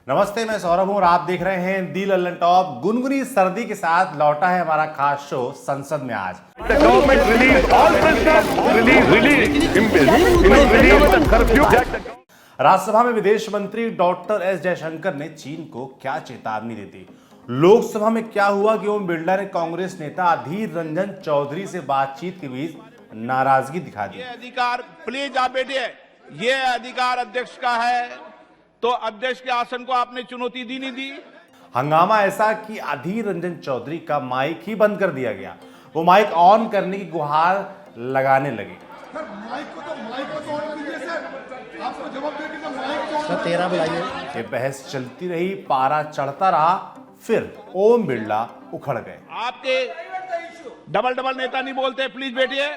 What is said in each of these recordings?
नमस्ते, मैं सौरभ हूं और आप देख रहे हैं दी लल्लन टॉप। गुनगुनी सर्दी के साथ लौटा है हमारा खास शो संसद में आज। The government released all prisoners, released the curfew. Rajya Sabha में विदेश मंत्री डॉक्टर एस जयशंकर ने चीन को क्या चेतावनी दी थी? लोकसभा में क्या हुआ कि ओम बिरला ने कांग्रेस नेता अधीर रंजन चौधरी से बातचीत के बीच नाराजगी दिखा दी? ये अधिकार प्लीज आप बैठिए, ये अधिकार अध्यक्ष का है, तो अध्यक्ष के आसन को आपने चुनौती दी नहीं दी। हंगामा ऐसा कि अधीर रंजन चौधरी का माइक ही बंद कर दिया गया। वो माइक ऑन करने की गुहार लगाने लगे। ये बहस चलती रही, पारा चढ़ता रहा, फिर ओम बिरला उखड़ गए। आपके डबल नेता नहीं बोलते, प्लीज बैठिए।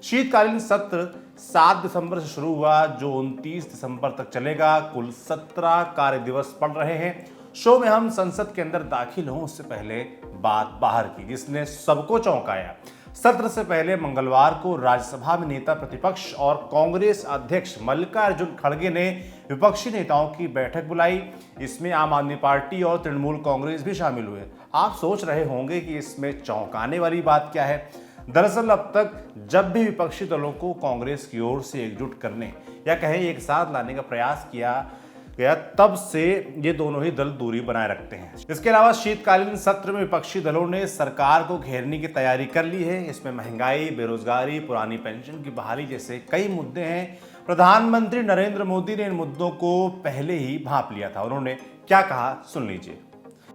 शीतकालीन सत्र 7 दिसंबर से शुरू हुआ, जो 29 दिसंबर तक चलेगा। कुल 17 कार्य दिवस पड़ रहे हैं। शो में हम संसद के अंदर दाखिल हों उससे पहले बात बाहर की, जिसने सबको चौंकाया। सत्र से पहले मंगलवार को राज्यसभा में नेता प्रतिपक्ष और कांग्रेस अध्यक्ष मल्लिकार्जुन खड़गे ने विपक्षी नेताओं की बैठक बुलाई। इसमें आम आदमी पार्टी और तृणमूल कांग्रेस भी शामिल हुए। आप सोच रहे होंगे कि इसमें चौंकाने वाली बात क्या है। दरअसल अब तक जब भी विपक्षी दलों को कांग्रेस की ओर से एकजुट करने या कहें एक साथ लाने का प्रयास किया गया, तब से ये दोनों ही दल दूरी बनाए रखते हैं। इसके अलावा शीतकालीन सत्र में विपक्षी दलों ने सरकार को घेरने की तैयारी कर ली है। इसमें महंगाई, बेरोजगारी, पुरानी पेंशन की बहाली जैसे कई मुद्दे हैं। प्रधानमंत्री नरेंद्र मोदी ने इन मुद्दों को पहले ही भांप लिया था। उन्होंने क्या कहा, सुन लीजिए।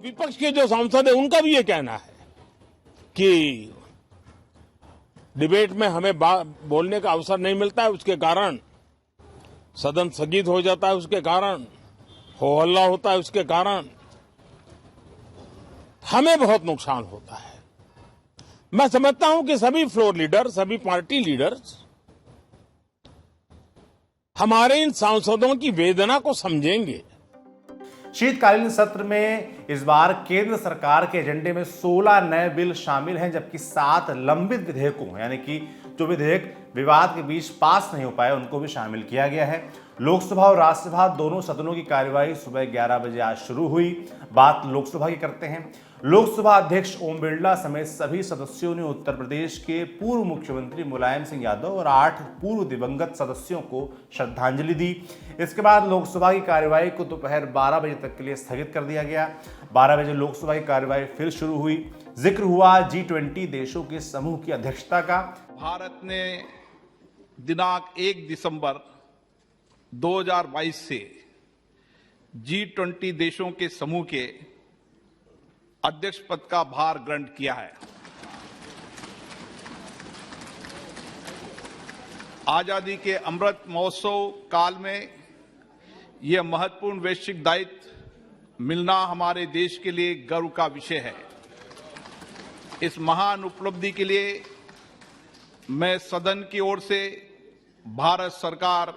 विपक्ष के जो सांसद है उनका भी ये कहना है कि डिबेट में हमें बोलने का अवसर नहीं मिलता है, उसके कारण सदन स्थगित हो जाता है, उसके कारण हो हल्ला होता है, उसके कारण हमें बहुत नुकसान होता है। मैं समझता हूं कि सभी फ्लोर लीडर, सभी पार्टी लीडर्स हमारे इन सांसदों की वेदना को समझेंगे। शीतकालीन सत्र में इस बार केंद्र सरकार के एजेंडे में 16 नए बिल शामिल हैं, जबकि 7 लंबित विधेयकों यानी कि जो विधेयक विवाद के बीच पास नहीं हो पाए उनको भी शामिल किया गया है। लोकसभा और राज्यसभा दोनों सदनों की कार्यवाही सुबह 11 बजे आज शुरू हुई। बात लोकसभा की करते हैं। लोकसभा अध्यक्ष ओम बिरला समेत सभी सदस्यों ने उत्तर प्रदेश के पूर्व मुख्यमंत्री मुलायम सिंह यादव और 8 पूर्व दिवंगत सदस्यों को श्रद्धांजलि दी। इसके बाद लोकसभा की कार्यवाही को दोपहर 12 बजे तक के लिए स्थगित कर दिया गया। 12 बजे लोकसभा की कार्यवाही फिर शुरू हुई। जिक्र हुआ G20 देशों के समूह की अध्यक्षता का। भारत ने दिनांक 1 दिसंबर 2022 से G20 देशों के समूह के अध्यक्ष पद का भार ग्रहण किया है। आजादी के अमृत महोत्सव काल में यह महत्वपूर्ण वैश्विक दायित्व मिलना हमारे देश के लिए गर्व का विषय है। इस महान उपलब्धि के लिए मैं सदन की ओर से भारत सरकार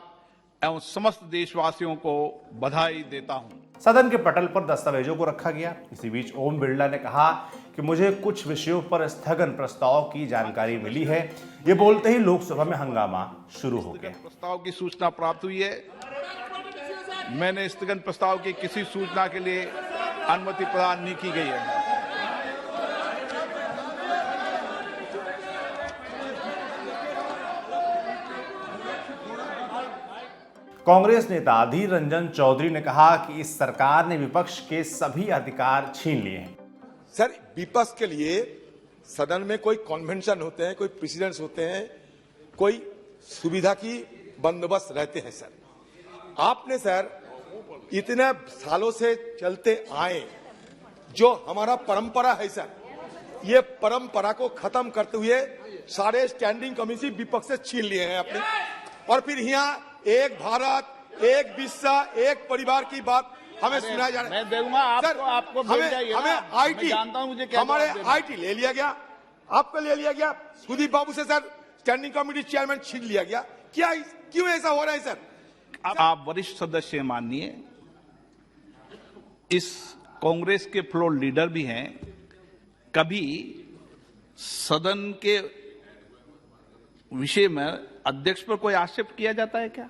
एवं समस्त देशवासियों को बधाई देता हूं। सदन के पटल पर दस्तावेजों को रखा गया। इसी बीच ओम बिरला ने कहा कि मुझे कुछ विषयों पर स्थगन प्रस्ताव की जानकारी मिली है। ये बोलते ही लोकसभा में हंगामा शुरू हो गया। प्रस्ताव की सूचना प्राप्त हुई है। मैंने स्थगन प्रस्ताव की किसी सूचना के लिए अनुमति प्रदान नहीं की गई है। कांग्रेस नेता अधीर रंजन चौधरी ने कहा कि इस सरकार ने विपक्ष के सभी अधिकार छीन लिए हैं। सर, विपक्ष के लिए सदन में कोई कन्वेंशन होते हैं, कोई प्रेसिडेंट्स होते हैं, कोई सुविधा की बंदोबस्त रहते हैं। सर, आपने सर इतने सालों से चलते आए जो हमारा परंपरा है सर, ये परंपरा को खत्म करते हुए सारे स्टैंडिंग कमेटी विपक्ष से छीन लिए हैं अपने। और फिर यहाँ एक भारत, एक विश्व, एक परिवार की बात हमें सुनाया जा रहा है। मैं दूंगा आपको हमें आईटी, हमारे आईटी ले लिया गया, आपको ले लिया गया। सुदीप बाबू से सर स्टैंडिंग कमेटी चेयरमैन छीन लिया गया। क्या, क्यों ऐसा हो रहा है सर? आप वरिष्ठ सदस्य माननीय, इस कांग्रेस के फ्लोर लीडर भी हैं। कभी सदन के विषय में अध्यक्ष पर कोई आक्षेप किया जाता है क्या?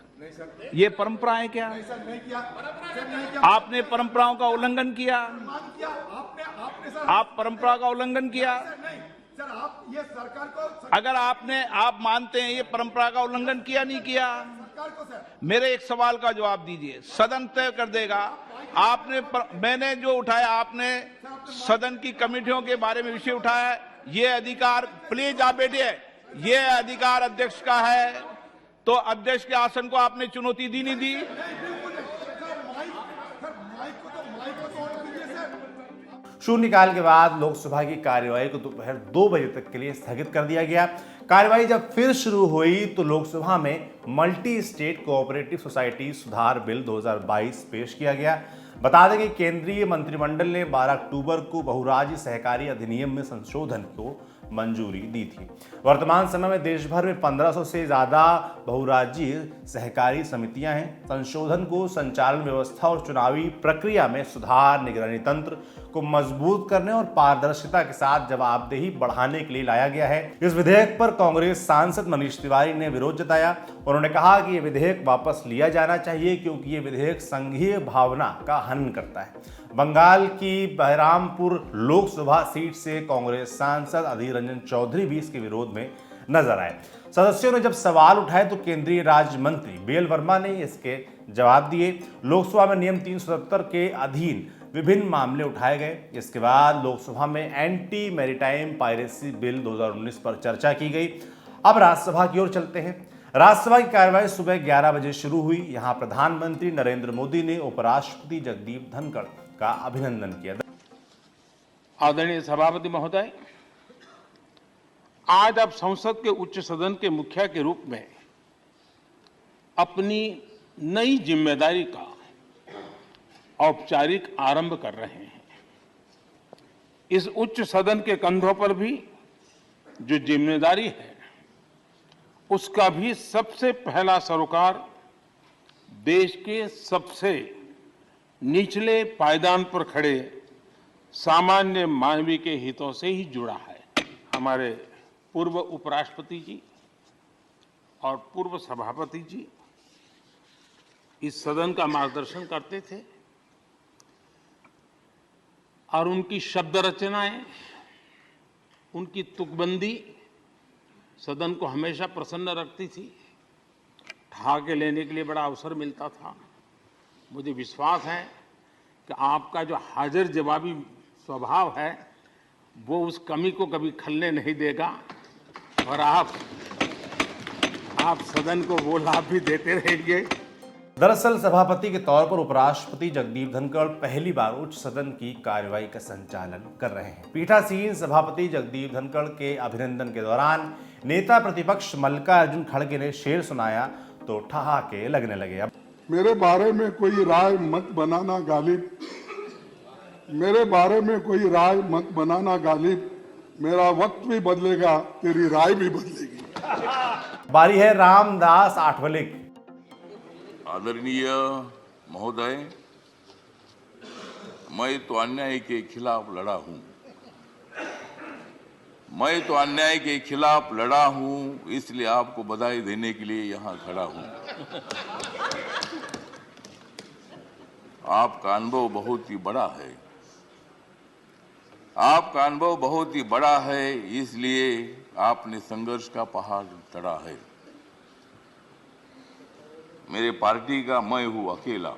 ये परंपरा है क्या? आपने परंपराओं का उल्लंघन किया। आप परंपरा का उल्लंघन किया। अगर आप मानते हैं ये परंपरा का उल्लंघन किया नहीं किया, मेरे एक सवाल का जवाब दीजिए। सदन तय कर देगा। मैंने जो उठाया, आपने सदन की कमेटियों के बारे में विषय उठाया, ये अधिकार, प्लीज आप बैठिए, ये अधिकार अध्यक्ष का है, तो अध्यक्ष के आसन को आपने चुनौती दी नहीं दी? शून्यकाल के बाद लोकसभा की कार्यवाही को दोपहर 2 बजे तक के लिए स्थगित कर दिया गया। कार्यवाही जब फिर शुरू हुई तो लोकसभा में मल्टी स्टेट कोऑपरेटिव सोसाइटी सुधार बिल 2022 पेश किया गया। बता दें कि केंद्रीय मंत्रिमंडल ने 12 अक्टूबर को बहुराज्य सहकारी अधिनियम में संशोधन को मंजूरी दी थी। वर्तमान समय में देश भर में 1500 से ज्यादा बहुराज्यीय सहकारी समितियां हैं। संशोधन को संचालन व्यवस्था और चुनावी प्रक्रिया में सुधार, निगरानी तंत्र को मजबूत करने और पारदर्शिता के साथ जवाबदेही बढ़ाने के लिए लाया गया है। इस विधेयक पर कांग्रेस सांसद मनीष तिवारी ने विरोध जताया। उन्होंने कहा कि यह विधेयक वापस लिया जाना चाहिए क्योंकि ये विधेयक संघीय भावना का हनन करता है। बंगाल की बहरामपुर लोकसभा सीट से कांग्रेस सांसद अधीर रंजन चौधरी भी इसके विरोध में नजर आए। सदस्यों ने जब सवाल उठाए तो केंद्रीय राज्य मंत्री बीएल वर्मा ने इसके जवाब दिए। लोकसभा में नियम 370 के अधीन विभिन्न मामले उठाए गए। इसके बाद लोकसभा में एंटी मैरीटाइम पायरेसी बिल 2019 पर चर्चा की गई। अब राज्यसभा की ओर चलते हैं। राज्यसभा की कार्यवाही सुबह 11 बजे शुरू हुई। यहां प्रधानमंत्री नरेंद्र मोदी ने उपराष्ट्रपति जगदीप धनखड़ का अभिनंदन किया। आदरणीय सभापति महोदय, आज आप संसद के उच्च सदन के मुखिया के रूप में अपनी नई जिम्मेदारी का औपचारिक आरंभ कर रहे हैं। इस उच्च सदन के कंधों पर भी जो जिम्मेदारी है, उसका भी सबसे पहला सरोकार देश के सबसे निचले पायदान पर खड़े सामान्य मानवीय के हितों से ही जुड़ा है। हमारे पूर्व उपराष्ट्रपति जी और पूर्व सभापति जी इस सदन का मार्गदर्शन करते थे और उनकी शब्द रचनाएं, उनकी तुकबंदी सदन को हमेशा प्रसन्न रखती थी। ठहाके लेने के लिए बड़ा अवसर मिलता था। मुझे विश्वास है कि आपका जो हाजिर जवाबी स्वभाव है वो उस कमी को कभी खलने नहीं देगा और आप सदन को वो लाभ भी देते रहेंगे। दरअसल सभापति के तौर पर उपराष्ट्रपति जगदीप धनखड़ पहली बार उच्च सदन की कार्यवाही का संचालन कर रहे हैं। पीठासीन सभापति जगदीप धनखड़ के अभिनंदन के दौरान नेता प्रतिपक्ष मल्लिकार्जुन खड़गे ने शेर सुनाया तो ठहाके लगने लगे। मेरे बारे में कोई राय मत बनाना गालिब, मेरे बारे में कोई राय मत बनाना गालिब, मेरा वक्त भी बदलेगा, तेरी राय भी बदलेगी। बारी है रामदास आठवले की। आदरणीय महोदय, मैं तो अन्याय के खिलाफ लड़ा हूं। मैं तो अन्याय के खिलाफ लड़ा हूं, इसलिए आपको बधाई देने के लिए यहां खड़ा हूं। आपका अनुभव बहुत ही बड़ा है। आपका अनुभव बहुत ही बड़ा है, इसलिए आपने संघर्ष का पहाड़ चढ़ा है। मेरे पार्टी का मैं हूं अकेला,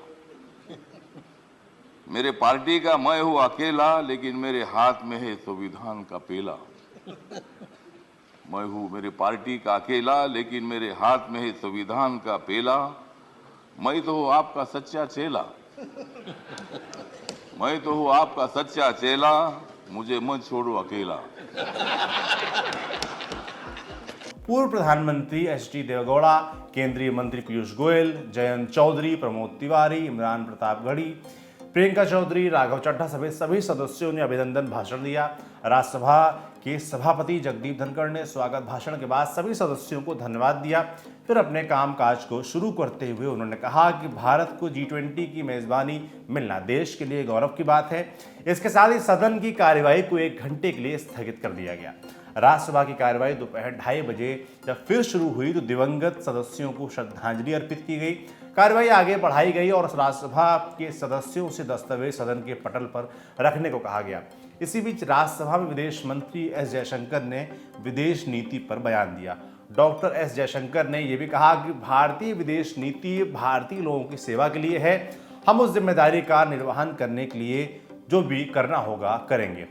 मेरे पार्टी का मैं हूं अकेला, लेकिन मेरे हाथ में है संविधान का पेला। मैं हूं मेरे पार्टी का अकेला, लेकिन मेरे हाथ में है संविधान का पेला। मैं तो हूं आपका सच्चा चेला, मैं तो हूं आपका सच्चा चेला, मुझे मत छोड़ो अकेला। पूर्व प्रधानमंत्री एचडी देवेगौड़ा, केंद्रीय मंत्री पीयूष गोयल, जयंत चौधरी, प्रमोद तिवारी, इमरान प्रतापगढ़ी, प्रियंका चौधरी, राघव चड्ढा समेत सभी सदस्यों ने अभिनंदन भाषण दिया। राज्यसभा के सभापति जगदीप धनखड़ ने स्वागत भाषण के बाद सभी सदस्यों को धन्यवाद दिया। फिर अपने कामकाज को शुरू करते हुए उन्होंने कहा कि भारत को G20 की मेजबानी मिलना देश के लिए गौरव की बात है। इसके साथ ही सदन की कार्यवाही को 1 घंटे के लिए स्थगित कर दिया गया। राज्यसभा की कार्यवाही दोपहर 2:30 बजे जब फिर शुरू हुई तो दिवंगत सदस्यों को श्रद्धांजलि अर्पित की गई। कार्यवाही आगे बढ़ाई गई और राज्यसभा के सदस्यों से दस्तावेज सदन के पटल पर रखने को कहा गया। इसी बीच राज्यसभा में विदेश मंत्री एस जयशंकर ने विदेश नीति पर बयान दिया। डॉक्टर एस जयशंकर ने यह भी कहा कि भारतीय विदेश नीति भारतीय लोगों की सेवा के लिए है। हम उस जिम्मेदारी का निर्वहन करने के लिए जो भी करना होगा करेंगे।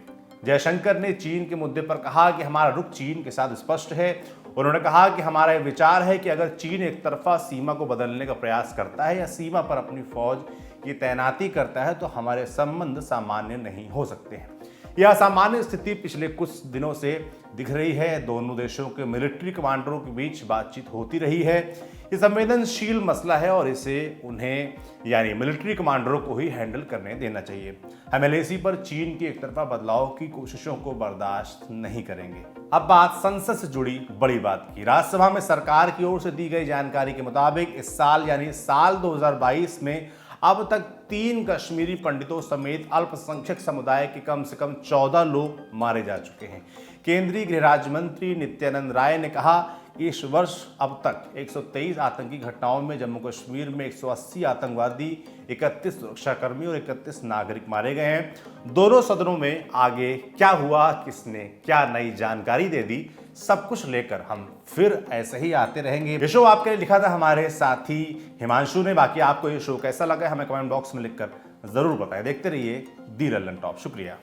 जयशंकर ने चीन के मुद्दे पर कहा कि हमारा रुख चीन के साथ स्पष्ट है। उन्होंने कहा कि हमारा यह विचार है कि अगर चीन एक तरफा सीमा को बदलने का प्रयास करता है या सीमा पर अपनी फौज की तैनाती करता है तो हमारे संबंध सामान्य नहीं हो सकते हैं। यह असामान्य स्थिति पिछले कुछ दिनों से दिख रही है। दोनों देशों के मिलिट्री कमांडरों के बीच बातचीत होती रही है। ये संवेदनशील मसला है और इसे उन्हें यानी मिलिट्री कमांडरों को ही हैंडल करने देना चाहिए। हम एलएसी पर चीन की एक तरफा बदलाव की कोशिशों को बर्दाश्त नहीं करेंगे। अब बात संसद से जुड़ी बड़ी बात की। राज्यसभा में सरकार की ओर से दी गई जानकारी के मुताबिक इस साल यानी साल 2022 में अब तक 3 कश्मीरी पंडितों समेत अल्पसंख्यक समुदाय के कम से कम 14 लोग मारे जा चुके हैं। केंद्रीय गृह राज्य मंत्री नित्यानंद राय ने कहा कि इस वर्ष अब तक 123 आतंकी घटनाओं में जम्मू कश्मीर में 180 आतंकवादी, 31 सुरक्षाकर्मी और 31 नागरिक मारे गए हैं। दोनों सदनों में आगे क्या हुआ, किसने क्या नई जानकारी दे दी, सब कुछ लेकर हम फिर ऐसे ही आते रहेंगे। ये शो आपके लिए लिखा था हमारे साथी हिमांशु ने। बाकी आपको ये शो कैसा लगा हमें कमेंट बॉक्स में लिखकर जरूर बताएं। देखते रहिए दी लल्लन टॉप। शुक्रिया।